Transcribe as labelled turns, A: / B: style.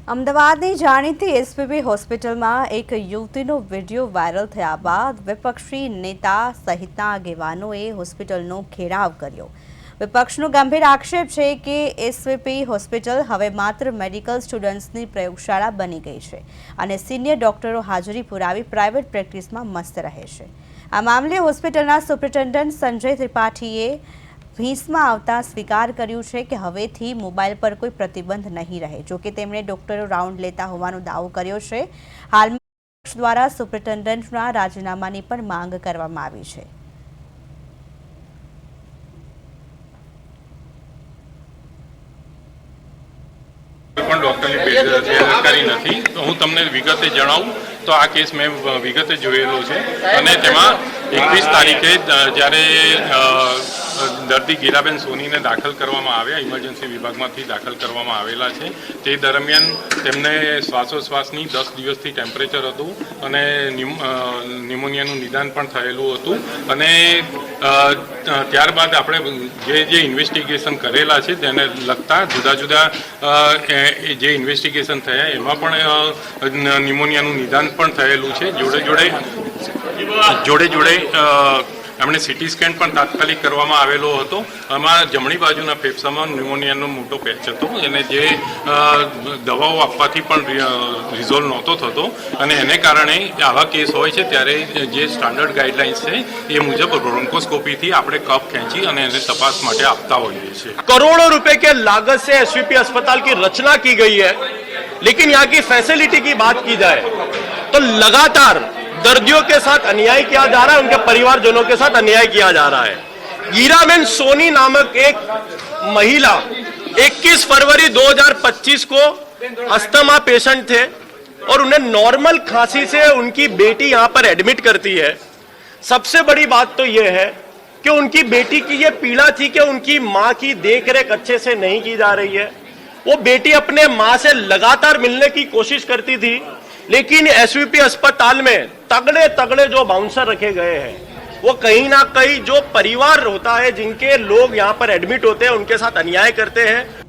A: અમદાવાદની જાણીતી એસવીપી હોસ્પિટલમાં એક યુવતીનો વિડીયો વાયરલ થયા બાદ વિપક્ષી નેતા સહિતના આગેવાનોએ હોસ્પિટલનો ઘેરાવ કર્યો। વિપક્ષનો ગંભીર આક્ષેપ છે કે એસવીપી હોસ્પિટલ હવે માત્ર મેડિકલ સ્ટુડન્ટ્સની પ્રયોગશાળા બની ગઈ છે અને સિનિયર ડોક્ટરો હાજરી પુરાવી પ્રાઇવેટ પ્રેક્ટિસમાં મસ્ત રહે છે। આ મામલે હોસ્પિટલના સુપ્રિન્ટેન્ડન્ટ સંજય ત્રિપાઠીએ ભીંસમાં આવતા સ્વીકાર કર્યું છે કે હવેથી મોબાઈલ પર કોઈ પ્રતિબંધ નહીં રહે। જો કે તેમણે ડોક્ટરો રાઉન્ડ લેતા હોવાનો દાવો કર્યો છે। હાલમાં પક્ષ દ્વારા સુપ્રિન્ટેન્ડન્ટના રાજીનામાની પણ માંગ કરવામાં આવી છે।
B: પણ ડોક્ટરની બેદરકારી નથી તો હું તમને વિગતે જણાવું તો આ કેસ મેં વિગતે જોયેલો છે અને તેમાં 21 તારીખે જ્યારે દર્દી ગીરાબેન સોનીને દાખલ કરવામાં આવ્યા ઇમરજન્સી વિભાગમાંથી દાખલ કરવામાં આવેલા છે। તે દરમિયાન તેમને શ્વાસોશ્વાસની 10 દિવસથી ટેમ્પરેચર હતું અને ન્યુમોનિયાનું નિદાન પણ થયેલું હતું અને ત્યારબાદ આપણે જે ઇન્વેસ્ટિગેશન કરેલા છે તેને લગતા જુદા જુદા જે ઇન્વેસ્ટિગેશન થયા એમાં પણ ન્યુમોનિયાનું નિદાન પણ થયેલું છે। જોડે એમણે સીટી સ્કેન પણ તાત્કાલિક કરવામાં આવેલો હતો। આમાં જમણી બાજુના ફેફસામાં ન્યુમોનિયાનો મોટો પેચ હતો અને જે દવાઓ આપવાથી પણ રિઝોલ્વ નહોતો થતો અને એને કારણે આવા કેસ હોય છે ત્યારે જે સ્ટાન્ડર્ડ ગાઈડલાઇન્સ છે એ મુજબ ब्रोंकोस्कोपी थी આપણે કફ ખેંચી અને એને તપાસ માટે આપતા હોઈએ છીએ।
C: करोड़ों रुपए के लागत से एसवीपी अस्पताल की रचना की गई है, लेकिन यहाँ की फैसिलिटी की बात की जाए तो लगातार दर्दियों के साथ अन्याय किया जा रहा है, उनके परिवारजनों के साथ अन्याय किया जा रहा है। गिराबेन सोनी नामक एक महिला 21 फरवरी 2025 को अस्थमा पेशेंट थे और उन्हें नॉर्मल खांसी से उनकी बेटी यहाँ पर एडमिट करती है। सबसे बड़ी बात तो यह है कि उनकी बेटी की ये पीड़ा थी कि उनकी माँ की देखरेख अच्छे से नहीं की जा रही है। वो बेटी अपने माँ से लगातार मिलने की कोशिश करती थी, लेकिन एसवीपी अस्पताल में तगड़े तगड़े जो बाउंसर रखे गए हैं वो कहीं ना कहीं जो परिवार होता है जिनके लोग यहाँ पर एडमिट होते हैं उनके साथ अन्याय करते हैं।